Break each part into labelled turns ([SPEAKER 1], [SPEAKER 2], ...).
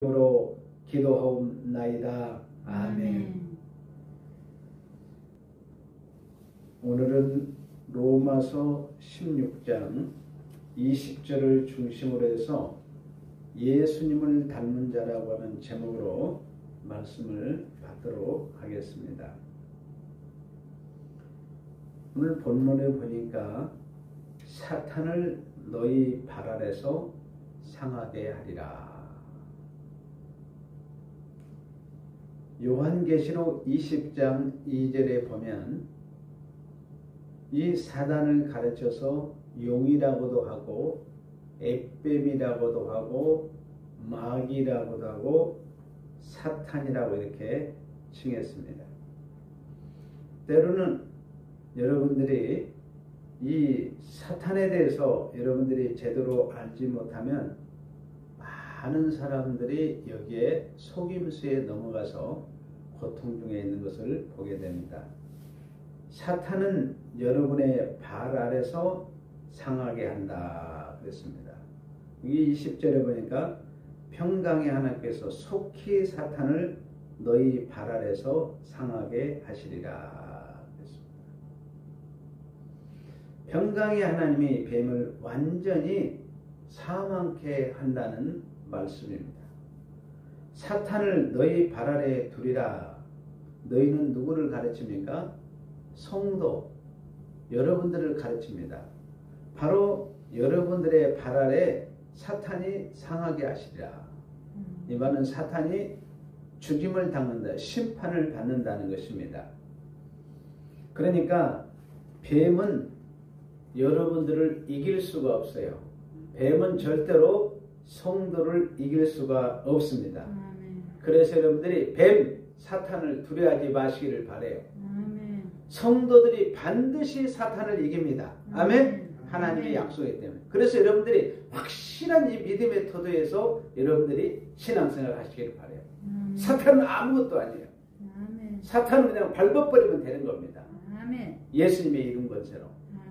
[SPEAKER 1] 으로 기도하옵나이다. 아멘. 오늘은 로마서 16장 20절을 중심으로 해서 예수님을 닮은 자라고 하는 제목으로 말씀을 받도록 하겠습니다. 오늘 본문에 보니까 사탄을 너희 발 아래서 상하게 하리라. 요한계시록 20장 2절에 보면 이 사단을 가르쳐서 용이라고도 하고 앱뱀이라고도 하고 마귀라고도 하고 사탄이라고 이렇게 칭했습니다. 때로는 여러분들이 이 사탄에 대해서 여러분들이 제대로 알지 못하면 많은 사람들이 여기에 속임수에 넘어가서 고통 중에 있는 것을 보게 됩니다. 사탄은 여러분의 발 아래서 상하게 한다 그랬습니다. 이 20절에 보니까 평강의 하나님께서 속히 사탄을 너희 발 아래서 상하게 하시리라 그랬습니다. 평강의 하나님이 뱀을 완전히 사망케 한다는 말씀입니다. 사탄을 너희 발 아래에 두리라. 너희는 누구를 가르칩니까? 성도, 여러분들을 가르칩니다. 바로 여러분들의 발 아래 사탄이 상하게 하시리라. 이 말은 사탄이 죽임을 당한다, 심판을 받는다는 것입니다. 그러니까 뱀은 여러분들을 이길 수가 없어요. 뱀은 절대로 성도를 이길 수가 없습니다. 그래서 여러분들이 뱀, 사탄을 두려워하지 마시기를 바라요. 성도들이 반드시 사탄을 이깁니다. 아멘. 하나님의 약속이기 때문에. 그래서 여러분들이 확실한 이 믿음의 토대에서 여러분들이 신앙생활을 하시기를 바라요. 사탄은 아무것도 아니에요. 사탄은 그냥 밟아버리면 되는 겁니다. 예수님의 이름 권세로.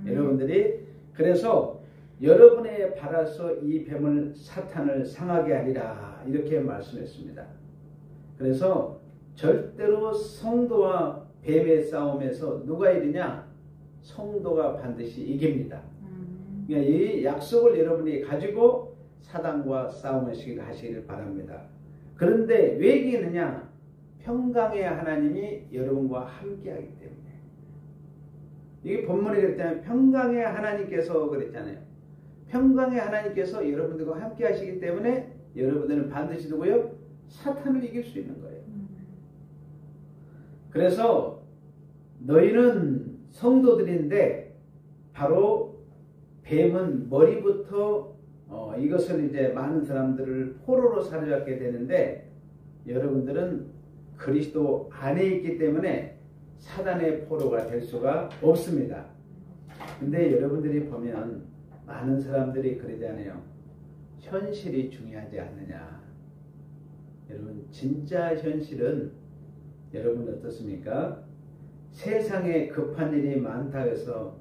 [SPEAKER 1] 여러분들이 그래서 여러분의 발아서 이 뱀을 사탄을 상하게 하리라 이렇게 말씀했습니다. 그래서 절대로 성도와 뱀의 싸움에서 누가 이기냐? 성도가 반드시 이깁니다. 그러니까 이 약속을 여러분이 가지고 사단과 싸움하시기를 바랍니다. 그런데 왜 이기느냐? 평강의 하나님이 여러분과 함께하기 때문에. 이게 본문에 그랬잖아요. 평강의 하나님께서 그랬잖아요. 평강의 하나님께서 여러분들과 함께 하시기 때문에 여러분들은 반드시 누구요? 사탄을 이길 수 있는 거예요. 그래서 너희는 성도들인데 바로 뱀은 머리부터 이것을 이제 많은 사람들을 포로로 사로잡게 되는데 여러분들은 그리스도 안에 있기 때문에 사단의 포로가 될 수가 없습니다. 근데 여러분들이 보면 많은 사람들이 그러잖아요. 현실이 중요하지 않느냐. 여러분 진짜 현실은 여러분 어떻습니까? 세상에 급한 일이 많다 해서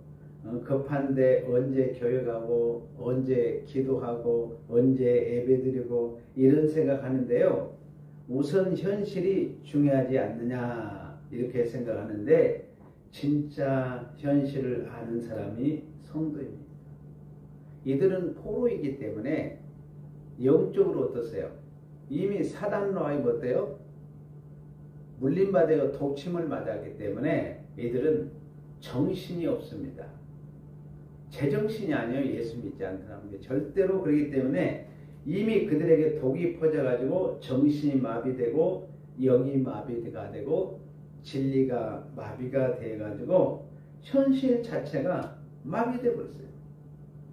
[SPEAKER 1] 급한데 언제 교육하고 언제 기도하고 언제 예배드리고 이런 생각하는데요. 우선 현실이 중요하지 않느냐 이렇게 생각하는데 진짜 현실을 아는 사람이 성도입니다. 이들은 포로이기 때문에 영적으로 어떠세요? 이미 사단으로 하면 어때요? 물림받아 독침을 맞았기 때문에 이들은 정신이 없습니다. 제정신이 아니에요. 예수 믿지 않는 사람들 절대로. 그렇기 때문에 이미 그들에게 독이 퍼져가지고 정신이 마비되고 영이 마비가 되고 진리가 마비가 돼가지고 현실 자체가 마비돼 버렸어요.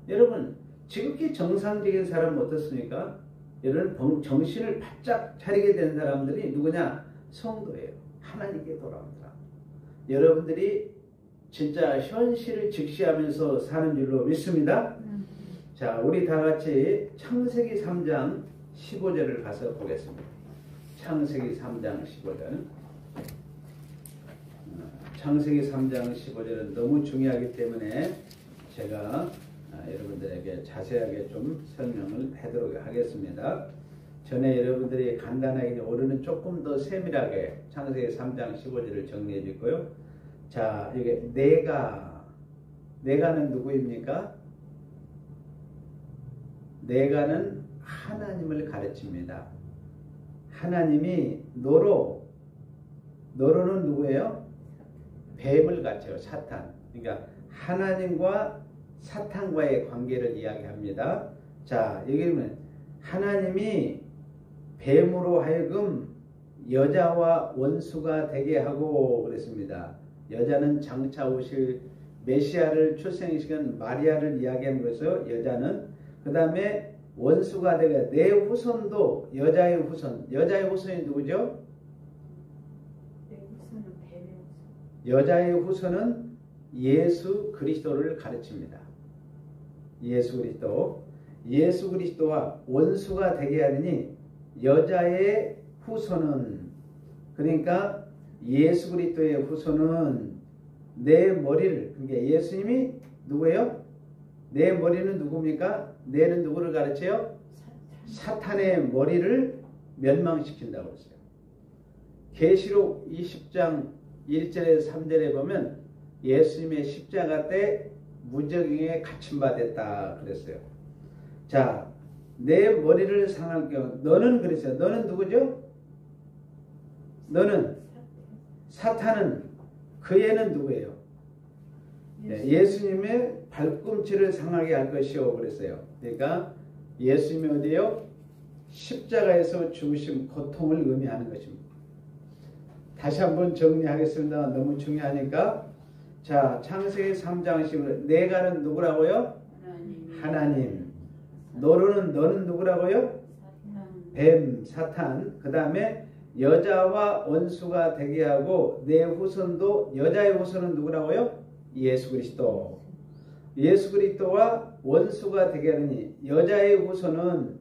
[SPEAKER 1] 여러분 지극히 정상적인 사람은 어떻습니까? 여러분 정신을 바짝 차리게 된 사람들이 누구냐? 성도예요. 하나님께 돌아온 사람. 여러분들이 진짜 현실을 직시하면서 사는 줄로 믿습니다. 자, 우리 다 같이 창세기 3장 15절을 가서 보겠습니다. 창세기 3장 15절. 창세기 3장 15절은 너무 중요하기 때문에 제가 여러분들에게 자세하게 좀 설명을 하도록 하겠습니다. 전에 여러분들이 간단하게 오르는 조금 더 세밀하게 창세기 3장 15절을 정리해 줬고요. 자, 이게 내가는 누구입니까? 내가는 하나님을 가르칩니다. 하나님이 너로는 누구예요? 뱀을 가르쳐요. 사탄. 그러니까 하나님과 사탄과의 관계를 이야기합니다. 자, 여기는 하나님이 뱀으로 하여금 여자와 원수가 되게 하고 그랬습니다. 여자는 장차 오실 메시아를 출생시킨 마리아를 이야기하는 것이요. 여자는 그 다음에 원수가 되게 내 후손도 여자의 후손이 누구죠?
[SPEAKER 2] 내 후손은 뱀의 후손.
[SPEAKER 1] 여자의 후손은 예수 그리스도를 가르칩니다. 예수 그리스도와 원수가 되게 하느니 여자의 후손은, 그러니까 예수 그리스도의 후손은 내 머리를, 그러니까 예수님이 누구예요? 내 머리는 누굽니까? 내는 누구를 가르쳐요? 사탄의 머리를 멸망시킨다고 했어요. 계시록 20장 1절에서 3절에 보면 예수님의 십자가 때 무적행에 갇힘받았다 그랬어요. 자, 내 머리를 상할 경우 너는 그랬어요. 너는 누구죠? 너는 사탄은 그 애는 누구예요? 네, 예수님의 발꿈치를 상하게 할 것이요 그랬어요. 그러니까 예수님이 어디요? 십자가에서 죽으신 고통을 의미하는 것입니다. 다시 한번 정리하겠습니다. 너무 중요하니까. 자, 창세기 3장 10절 내가는 누구라고요? 하나님. 너는 누구라고요? 뱀, 사탄. 그 다음에 여자와 원수가 되게 하고 내 후손도 여자의 후손은 누구라고요? 예수 그리스도. 예수 그리스도와 원수가 되게 하느니 여자의 후손은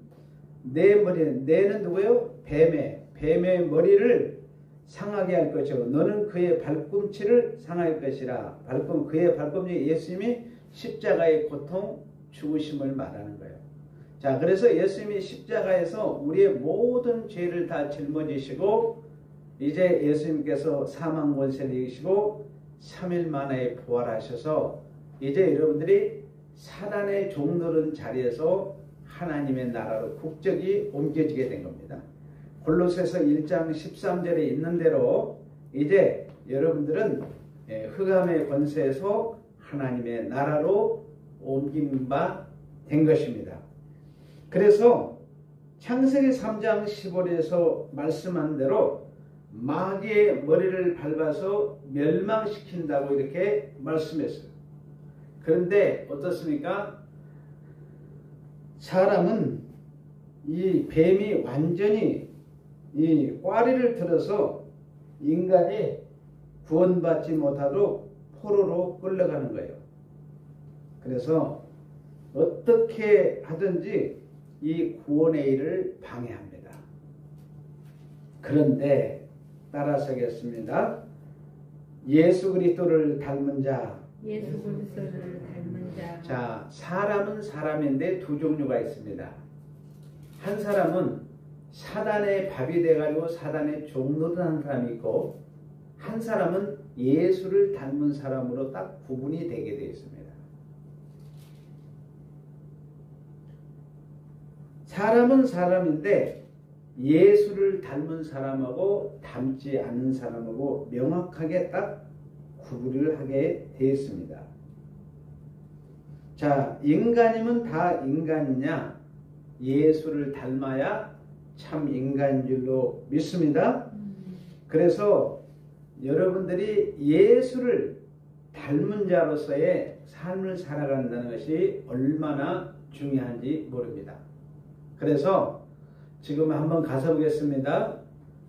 [SPEAKER 1] 내 머리는, 내는 누구예요? 뱀의 머리를 상하게 할 것이고 너는 그의 발꿈치를 상할 것이라. 그의 발꿈치 예수님이 십자가의 고통 죽으심을 말하는 거예요. 자, 그래서 예수님이 십자가에서 우리의 모든 죄를 다 짊어지시고 이제 예수님께서 사망 권세를 이기시고 3일 만에 부활하셔서 이제 여러분들이 사단의 종노릇 자리에서 하나님의 나라로 국적이 옮겨지게 된 겁니다. 골로새서 1장 13절에 있는 대로 이제 여러분들은 흑암의 권세에서 하나님의 나라로 옮긴 바 된 것입니다. 그래서 창세기 3장 15절에서 말씀한 대로 마귀의 머리를 밟아서 멸망시킨다고 이렇게 말씀했어요. 그런데 어떻습니까? 사람은 이 뱀이 완전히 이 꽈리를 들어서 인간이 구원받지 못하도록 포로로 끌려가는 거예요. 그래서 어떻게 하든지 이 구원의 일을 방해합니다. 그런데 따라서겠습니다. 예수 그리스도를 닮은 자. 자, 사람은 사람인데 두 종류가 있습니다. 한 사람은 사단의 밥이 돼가지고 사단의 종노릇하는 사람이 있고 한 사람은 예수를 닮은 사람으로 딱 구분이 되게 되어 있습니다. 사람은 사람인데 예수를 닮은 사람하고 닮지 않는 사람하고 명확하게 딱 구분을 하게 되어 있습니다. 자, 인간이면 다 인간이냐? 예수를 닮아야 참 인간인 줄로 믿습니다. 그래서 여러분들이 예수를 닮은 자로서의 삶을 살아간다는 것이 얼마나 중요한지 모릅니다. 그래서 지금 한번 가서 보겠습니다.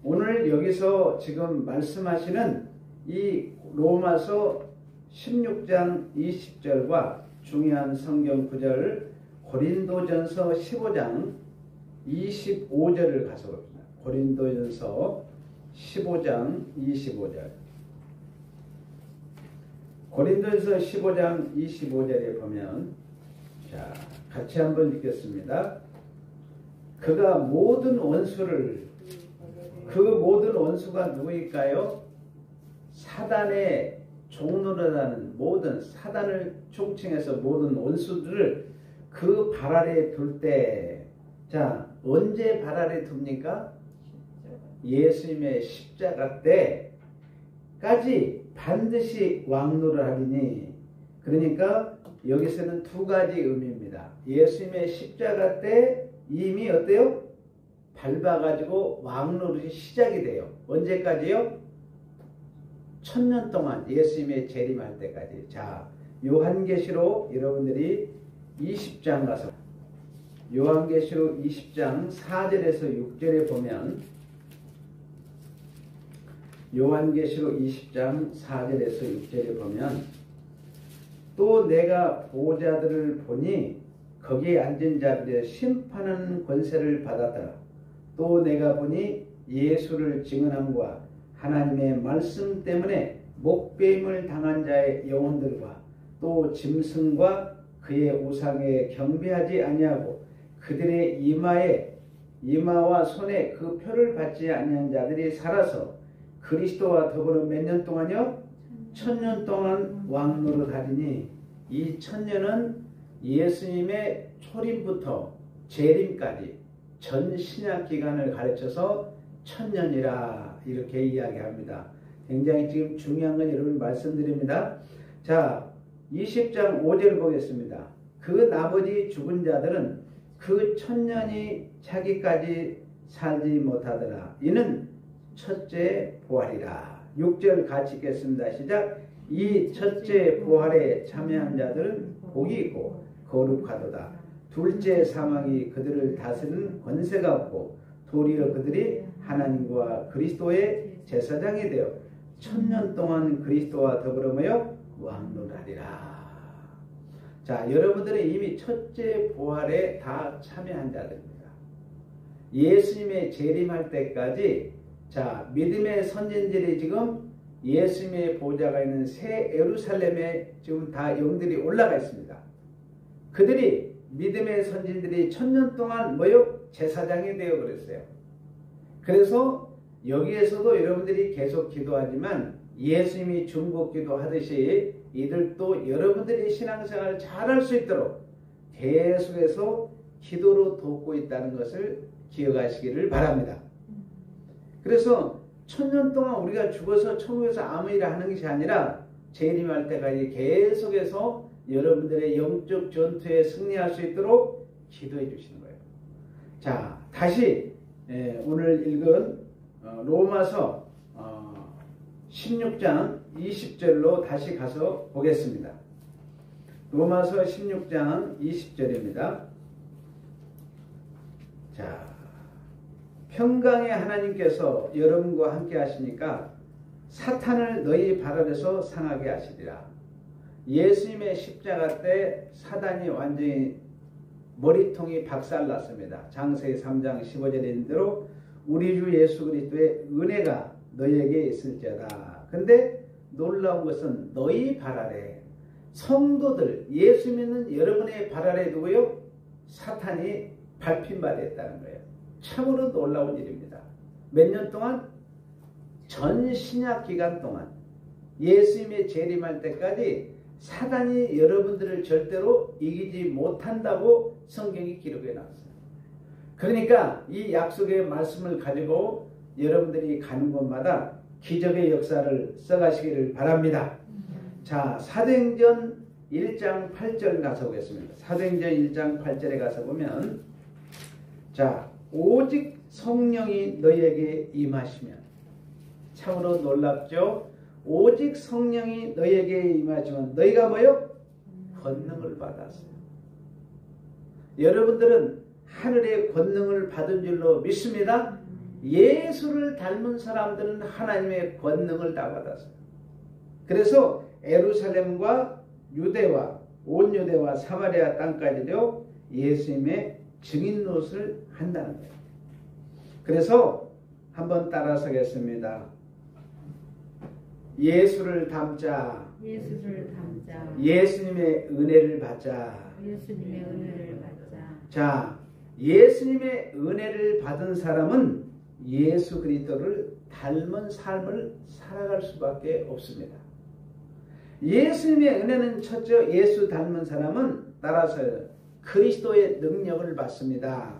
[SPEAKER 1] 오늘 여기서 지금 말씀하시는 이 로마서 16장 20절과 중요한 성경 구절 고린도전서 15장 25절을 가서 봅니다. 고린도전서 15장 25절. 고린도전서 15장 25절에 보면 자, 같이 한번 읽겠습니다. 그가 모든 원수를, 그 모든 원수가 누구일까요? 사단의 종노릇하는 모든, 사단을 총칭해서 모든 원수들을 그 발 아래에 둘 때, 자, 언제 발 아래에 둡니까? 예수님의 십자가 때까지 반드시 왕노를 하리니. 그러니까 여기서는 두 가지 의미입니다. 예수님의 십자가 때 이미 어때요? 밟아가지고 왕노릇이 시작이 돼요. 언제까지요? 1000년 동안 예수님의 재림할 때까지. 자, 요한계시록 여러분들이 20장 가서, 요한계시록 20장 4절에서 6절에 보면, 요한계시록 20장 4절에서 6절에 보면, 또 내가 보좌들을 보니 거기에 앉은 자들의 심판하는 권세를 받았더라. 또 내가 보니 예수를 증언함과 하나님의 말씀 때문에 목배임을 당한 자의 영혼들과 또 짐승과 그의 우상에 경배하지 아니하고 그들의 이마와 손에 그 표를 받지 아니한 자들이 살아서 그리스도와 더불어 몇 년 동안요? 1000년 동안 왕노릇하리니. 이 1000년은 예수님의 초림부터 재림까지 전 신약 기간을 가르쳐서 1000년이라 이렇게 이야기합니다. 굉장히 지금 중요한 건 여러분 말씀드립니다. 자, 20장 5절 보겠습니다. 그 나머지 죽은 자들은 그 1000년이 차기까지 살지 못하더라. 이는 첫째 부활이라. 6절 같이 읽겠습니다. 시작. 이 첫째 부활에 참여한 자들은 복이 있고 거룩하도다. 둘째 사망이 그들을 다스리는 권세가 없고 도리어 그들이 하나님과 그리스도의 제사장이 되어 1000년 동안 그리스도와 더불어 모여 왕노하리라. 자, 여러분들은 이미 첫째 부활에 다 참여한 자들입니다. 예수님의 재림할 때까지, 자, 믿음의 선진들이 지금 예수님의 보좌가 있는 새 예루살렘에 지금 다 영들이 올라가 있습니다. 그들이 믿음의 선진들이 1000년 동안 뭐요? 제사장이 되어 버렸어요. 그래서 여기에서도 여러분들이 계속 기도하지만 예수님이 중보 기도하듯이 이들도 여러분들이 신앙생활을 잘할 수 있도록 계속해서 기도로 돕고 있다는 것을 기억하시기를 바랍니다. 그래서 1000년 동안 우리가 죽어서 천국에서 아무 일을 하는 것이 아니라 재림할 때까지 계속해서 여러분들의 영적 전투에 승리할 수 있도록 기도해 주시는 거예요. 자, 다시 오늘 읽은 로마서 16장 20절로 다시 가서 보겠습니다. 로마서 16장 20절입니다. 자, 평강의 하나님께서 여러분과 함께 하시니까 사탄을 너희 발 아래서 상하게 하시리라. 예수님의 십자가 때 사단이 완전히 머리통이 박살났습니다. 장세기 3장 15절에 있는 대로 우리 주 예수 그리스도의 은혜가 너희에게 있을지어다. 근데 놀라운 것은 너희 발 아래, 성도들, 예수 믿는 여러분의 발 아래 두고요, 사탄이 밟힌 바 됐다는 거예요. 참으로 놀라운 일입니다. 몇 년 동안? 전 신약 기간 동안 예수님의 재림할 때까지 사단이 여러분들을 절대로 이기지 못한다고 성경이 기록해 놨어요. 그러니까 이 약속의 말씀을 가지고 여러분들이 가는 곳마다 기적의 역사를 써가시기를 바랍니다. 자, 사도행전 1장 8절 가서 보겠습니다. 사도행전 1장 8절에 가서 보면, 자, 오직 성령이 너희에게 임하시면, 참으로 놀랍죠? 오직 성령이 너희에게 임하시면 너희가 뭐요? 권능을 받았어요. 여러분들은 하늘의 권능을 받은 줄로 믿습니다. 예수를 닮은 사람들은 하나님의 권능을 다 받았어요. 그래서 예루살렘과 유대와 온 유대와 사마리아 땅까지도 예수님의 증인 노릇을 한다는 거예요. 그래서 한번 따라서겠습니다. 예수를 닮자.
[SPEAKER 2] 예수를 닮자.
[SPEAKER 1] 예수님의 은혜를 받자.
[SPEAKER 2] 예수님의 은혜를 받자.
[SPEAKER 1] 자, 예수님의 은혜를 받은 사람은 예수 그리스도를 닮은 삶을 살아갈 수밖에 없습니다. 예수님의 은혜는 첫째, 예수 닮은 사람은 따라서 그리스도의 능력을 받습니다.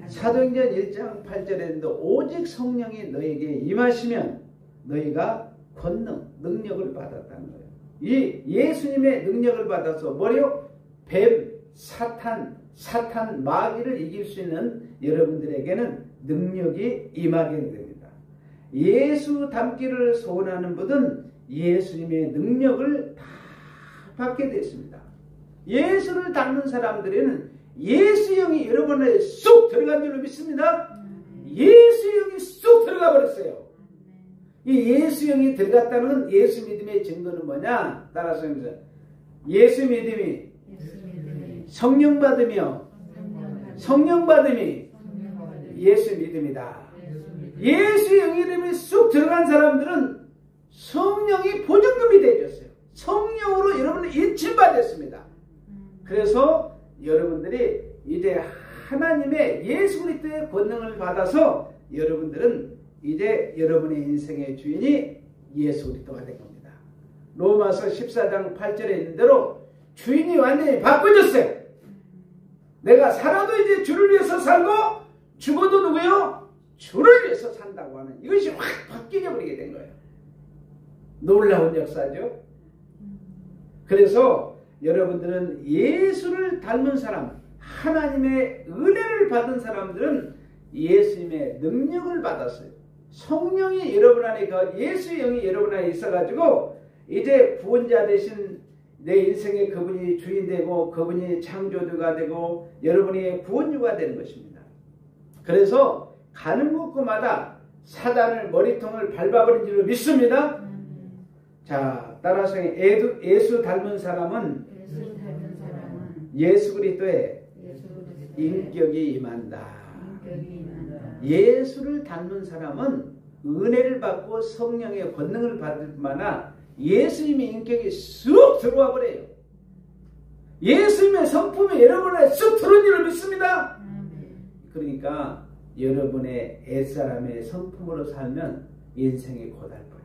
[SPEAKER 1] 사도행전 1장 8절에도 오직 성령이 너에게 임하시면 너희가 권능, 능력을 받았다는 거예요. 이 예수님의 능력을 받아서 뭐요? 뱀, 사탄, 마귀를 이길 수 있는 여러분들에게는 능력이 임하게 됩니다. 예수 닮기를 소원하는 분은 예수님의 능력을 다 받게 됐습니다. 예수를 닮는 사람들에는 예수 영이 여러분에 쑥 들어간 줄로 믿습니다. 예수 영이 쑥 들어가 버렸어요. 이 예수 영이 들어갔다는 예수 믿음의 증거는 뭐냐? 따라서 예수 믿음이 성령 받으며 성령 받음이 예수 믿음이다. 예수 영의 이름이 쑥 들어간 사람들은 성령이 보증금이 되어졌어요. 성령으로 여러분은 인침받았습니다. 그래서 여러분들이 이제 하나님의 예수 그리스도의 권능을 받아서 여러분들은 이제 여러분의 인생의 주인이 예수 그리스도가 된 겁니다. 로마서 14장 8절에 있는 대로 주인이 완전히 바꿔졌어요. 내가 살아도 이제 주를 위해서 살고 죽어도 누구요? 주를 위해서 산다고 하는 이것이 확 바뀌어 버리게 된 거예요. 놀라운 역사죠. 그래서 여러분들은 예수를 닮은 사람, 하나님의 은혜를 받은 사람들은 예수님의 능력을 받았어요. 성령이 여러분 안에, 예수의 영이 여러분 안에 있어가지고 이제 구원자 되신 내 인생의 그분이 주인 되고 그분이 창조주가 되고 여러분이 구원주가 되는 것입니다. 그래서 가는 곳마다 사단을 머리통을 밟아버린 줄로 믿습니다. 자, 따라서 예수 닮은 사람은 예수 그리스도의 인격이 임한다. 예수를 닮은 사람은 은혜를 받고 성령의 권능을 받을 뿐만 아니라 예수님의 인격이 쑥 들어와 버려요. 예수님의 성품이 여러분에 쑥 들어온 줄을 믿습니다. 그러니까 여러분의 옛사람의 성품으로 살면 인생이 고달퍼요.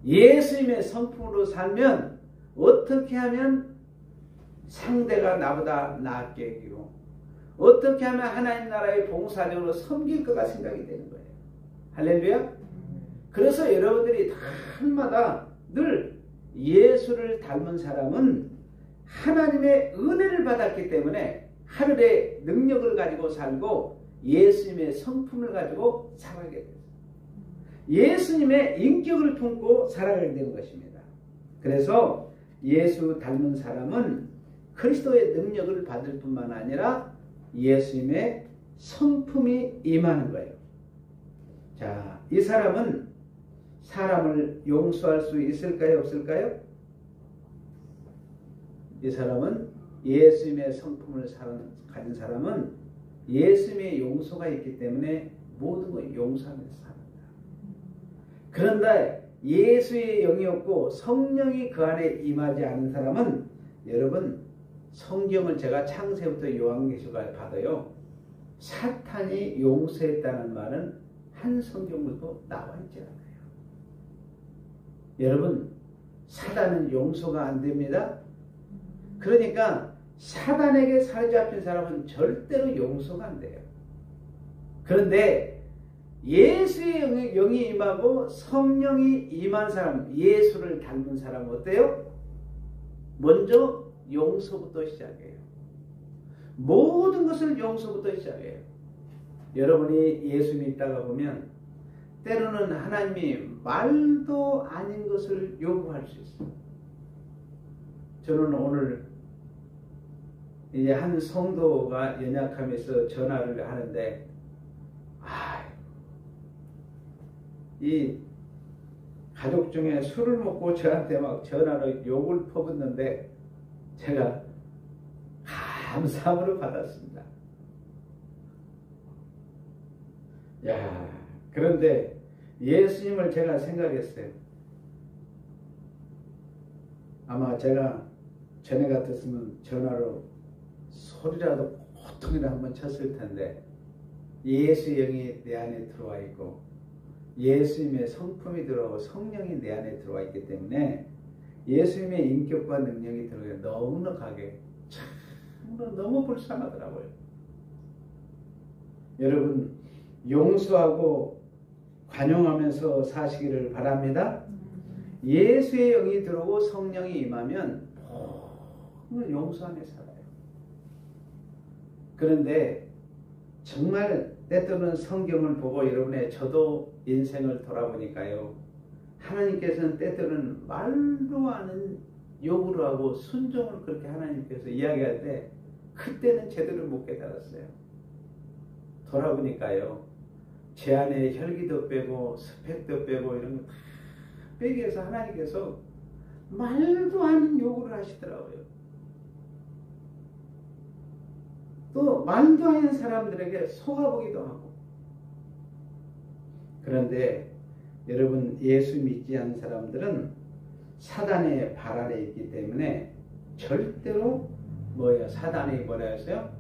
[SPEAKER 1] 예수님의 성품으로 살면 어떻게 하면 상대가 나보다 낫게 여기고 어떻게 하면 하나님 나라의 봉사력으로 섬길 거가 생각이 되는 거예요. 할렐루야. 그래서 여러분들이 날마다 늘 예수를 닮은 사람은 하나님의 은혜를 받았기 때문에 하늘의 능력을 가지고 살고 예수님의 성품을 가지고 살아가게 돼요. 예수님의 인격을 품고 살아가게 되는 것입니다. 그래서 예수 닮은 사람은 그리스도의 능력을 받을 뿐만 아니라 예수님의 성품이 임하는 거예요. 자, 이 사람은 사람을 용서할 수 있을까요? 없을까요? 이 사람은 예수님의 성품을 가진 사람은 예수님의 용서가 있기 때문에 모든 걸 용서하면서 삽니다. 그런데 예수의 영이 없고 성령이 그 안에 임하지 않은 사람은 여러분 성경을 제가 창세부터 요한계시록까지 봐도요. 사탄이 용서했다는 말은 한 성경물도 나와 있지 않아요. 여러분 사단은 용서가 안 됩니다. 그러니까 사단에게 사로잡힌 사람은 절대로 용서가 안 돼요. 그런데 예수의 영이 임하고 성령이 임한 사람, 예수를 닮은 사람은 어때요? 먼저 용서부터 시작해요. 모든 것을 용서부터 시작해요. 여러분이 예수 믿다가 보면 때로는 하나님이 말도 아닌 것을 요구할 수 있어요. 저는 오늘 이제 한 성도가 연약하면서 전화를 하는데 이 가족 중에 술을 먹고 저한테 막 전화로 욕을 퍼붓는데 제가 감사함으로 받았습니다. 야, 그런데 예수님을 제가 생각했어요. 아마 제가 전에 같았으면 전화로 소리라도 고통이라 한번 쳤을 텐데 예수의 영이 내 안에 들어와 있고 예수님의 성품이 들어오고 성령이 내 안에 들어와 있기 때문에 예수님의 인격과 능력이 들어오게 넉넉하게 참으로 너무 불쌍하더라고요. 여러분 용서하고 관용하면서 사시기를 바랍니다. 예수의 영이 들어오고 성령이 임하면 모든 용서하며 살아요. 그런데 정말 때때로는 성경을 보고 여러분의 저도 인생을 돌아보니까요. 하나님께서는 때때로는 말도 않은 요구를 하고 순종을 그렇게 하나님께서 이야기할 때 그때는 제대로 못 깨달았어요. 돌아보니까요. 제 안에 혈기도 빼고 스펙도 빼고 이런 거 다 빼기 위해서 하나님께서 말도 않은 요구를 하시더라고요. 또 말도 않은 사람들에게 속아보기도 하고. 그런데 여러분 예수 믿지 않는 사람들은 사단의 발 아래 있기 때문에 절대로 사단이 뭐라 했어요?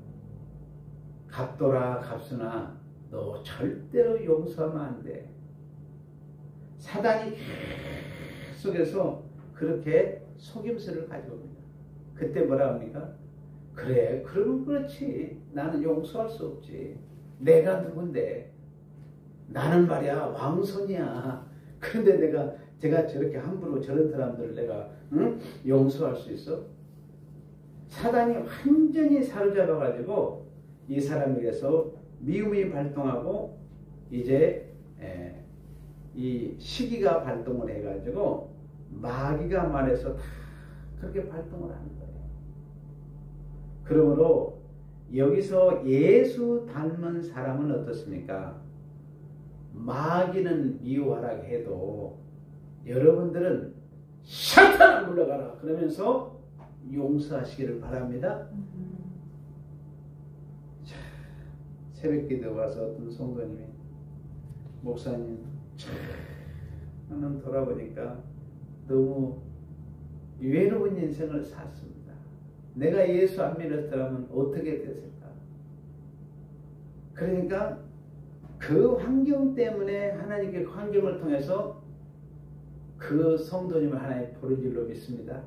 [SPEAKER 1] 갑돌아 갑순아 너 절대로 용서하면 안 돼. 사단이 속에서 그렇게 속임수를 가져옵니다. 그때 뭐라 합니까? 그래 그러면 그렇지. 나는 용서할 수 없지. 내가 누군데. 나는 말이야 왕손이야. 그런데 제가 저렇게 함부로 저런 사람들을 내가 용서할 수 있어? 사단이 완전히 사로잡아 가지고 이 사람에게서 미움이 발동하고 이제 이 시기가 발동을 해가지고 마귀가 말해서 다 그렇게 발동을 하는 거예요. 그러므로 여기서 예수 닮은 사람은 어떻습니까? 마귀는 미워하라 해도 여러분들은 사탄아 물러가라 그러면서 용서하시기를 바랍니다. 자, 새벽기도 와서 어떤 성도님이 목사님 저는 돌아보니까 너무 외로운 인생을 샀습니다. 내가 예수 안 믿었더라면 어떻게 됐을까? 그러니까 그 환경 때문에 하나님께 환경을 통해서 그 성도님을 하나님 부른 줄로 믿습니다.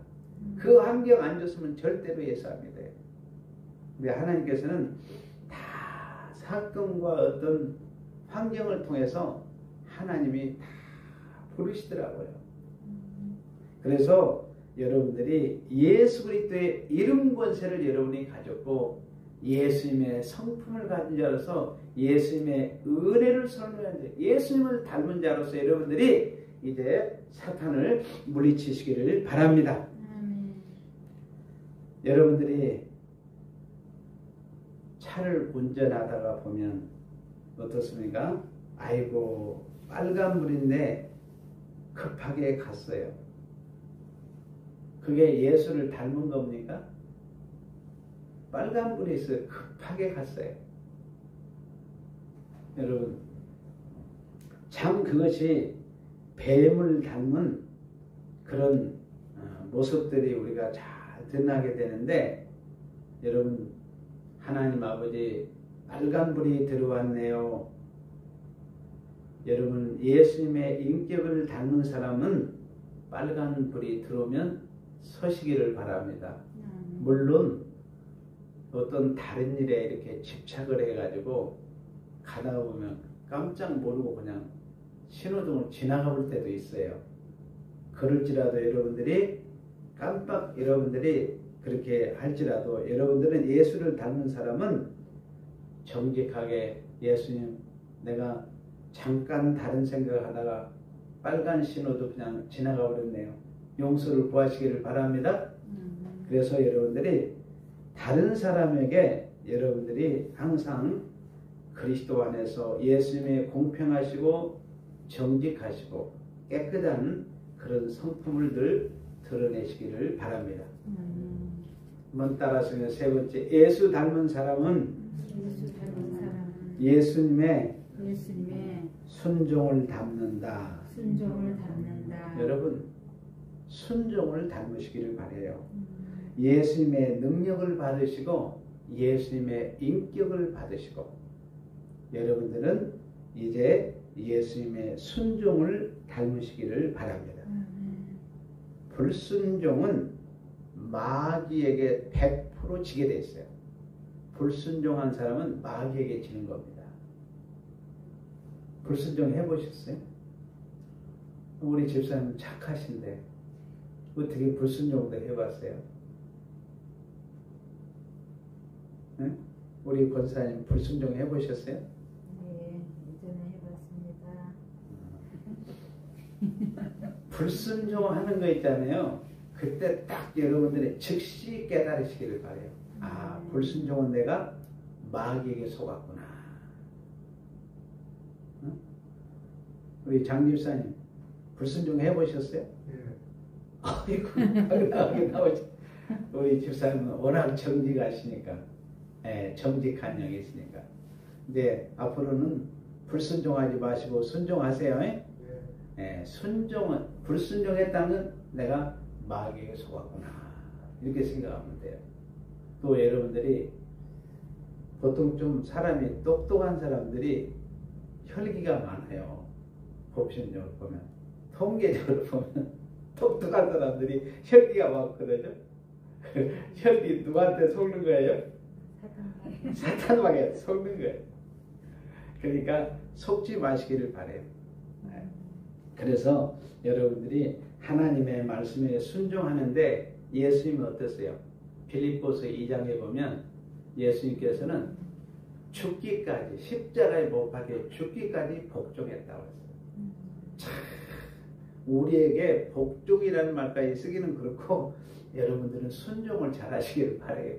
[SPEAKER 1] 그 환경 안 줬으면 절대로 예수 안 믿어요. 근데 하나님께서는 다 사건과 어떤 환경을 통해서 하나님이 다 부르시더라고요. 그래서 여러분들이 예수 그리스도의 이름 권세를 여러분이 가졌고 예수님의 성품을 가진 자로서 예수님의 은혜를 설명한 자, 예수님을 닮은 자로서 여러분들이 이제 사탄을 물리치시기를 바랍니다. 여러분들이 차를 운전하다가 보면 어떻습니까? 아이고 빨간불인데 급하게 갔어요. 그게 예수를 닮은 겁니까? 빨간불이 있어요. 급하게 갔어요. 여러분 참 그것이 뱀을 닮은 그런 모습들이 우리가 잘 드러나게 되는데 여러분 하나님 아버지 빨간불이 들어왔네요. 여러분 예수님의 인격을 닮은 사람은 빨간불이 들어오면 서시기를 바랍니다. 물론 어떤 다른 일에 이렇게 집착을 해가지고 가다 보면 깜짝 모르고 그냥 신호등을 지나가 볼 때도 있어요. 그럴지라도 여러분들이 여러분들이 그렇게 할지라도 여러분들은 예수를 닮은 사람은 정직하게 예수님 내가 잠깐 다른 생각을 하다가 빨간 신호도 그냥 지나가 버렸네요. 용서를 구하시기를 바랍니다. 그래서 여러분들이 다른 사람에게 여러분들이 항상 그리스도 안에서 예수님의 공평하시고 정직하시고 깨끗한 그런 성품을 늘 드러내시기를 바랍니다. 한번 따라서 세 번째 예수 닮은 사람은 예수님의 순종을 닮는다. 여러분 순종을 닮으시기를 바라요. 예수님의 능력을 받으시고 예수님의 인격을 받으시고 여러분들은 이제 예수님의 순종을 닮으시기를 바랍니다. 불순종은 마귀에게 100% 지게 돼 있어요. 불순종한 사람은 마귀에게 지는 겁니다. 불순종 해보셨어요? 우리 집사님 착하신데 어떻게 불순종도 해봤어요? 응? 우리 권사님 불순종 해보셨어요?
[SPEAKER 2] 네, 이전에 해봤습니다.
[SPEAKER 1] 불순종하는 거 있잖아요. 그때 딱 여러분들이 즉시 깨달으시기를 바래요. 아, 불순종은 내가 마귀에게 속았구나. 응? 우리 장집사님 불순종 해보셨어요?
[SPEAKER 3] 예.
[SPEAKER 1] 아이고, 당연하게 나오지. 우리 집사님은 워낙 정직하시니까, 정직한 영이 있으니까. 근데 앞으로는 불순종하지 마시고 순종하세요. 순종은, 불순종했다는 내가 마귀에게 속았구나. 이렇게 생각하면 돼요. 또 여러분들이 보통 좀 사람이 똑똑한 사람들이 혈기가 많아요. 법신적으로 보면. 통계적으로 보면 똑똑한 사람들이 혈기가 많거든요. 혈기 누구한테 속는 거예요? 사탄에게 속는 거예요. 그러니까 속지 마시기를 바래요. 그래서 여러분들이 하나님의 말씀에 순종하는데 예수님은 어떠세요? 빌립보서 2장에 보면 예수님께서는 죽기까지 십자가에 못 박혀 죽기까지 복종했다고 했어요. 참 우리에게 복종이라는 말까지 쓰기는 그렇고 여러분들은 순종을 잘 하시기를 바라요.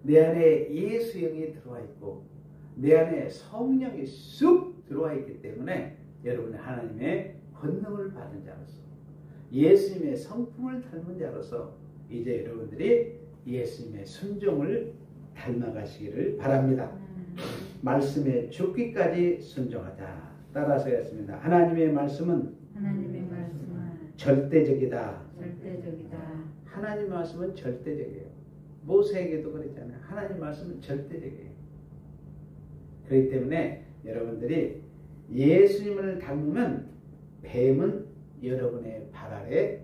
[SPEAKER 1] 내 안에 예수 영이 들어와 있고 내 안에 성령이 쑥 들어와 있기 때문에 여러분은 하나님의 권능을 받은 자로서 예수님의 성품을 닮은 자로서 이제 여러분들이 예수님의 순종을 닮아가시기를 바랍니다. 말씀에 죽기까지 순종하자. 따라서 했습니다. 하나님의 말씀은 절대적이다. 하나님 말씀은 절대적이에요. 모세에게도 그랬잖아요. 하나님 말씀은 절대적이에요. 그렇기 때문에 여러분들이 예수님을 닮으면 뱀은 여러분의 발 아래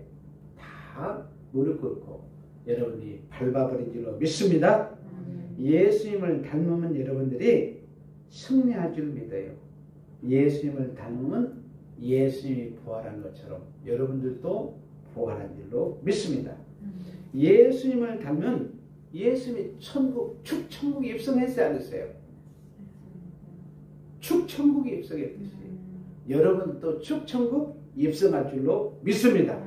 [SPEAKER 1] 다 무릎 꿇고 여러분이 밟아버린 줄로 믿습니다. 예수님을 닮으면 여러분들이 승리할 줄 믿어요. 예수님을 닮으면 예수님이 부활한 것처럼 여러분들도 부활한 줄로 믿습니다. 예수님을 닮으면 예수님이 천국, 축천국에 입성했어야 안 했어요? 축천국에 입성했듯이 여러분도 축천국 입성할 줄로 믿습니다.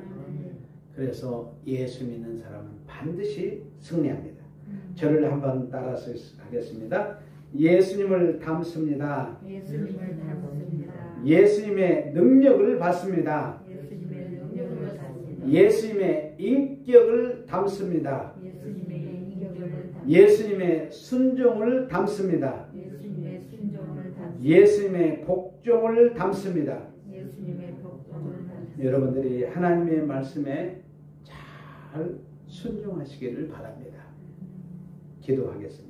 [SPEAKER 1] 그래서 예수 믿는 사람은 반드시 승리합니다. 저를 한번 따라서 하겠습니다. 예수님을 닮습니다. 예수님의 능력을 받습니다. 예수님의 인격을 담습니다. 예수님의 순종을 담습니다. 예수님의 복종을 담습니다. 여러분들이 하나님의 말씀에 잘 순종하시기를 바랍니다. 기도하겠습니다.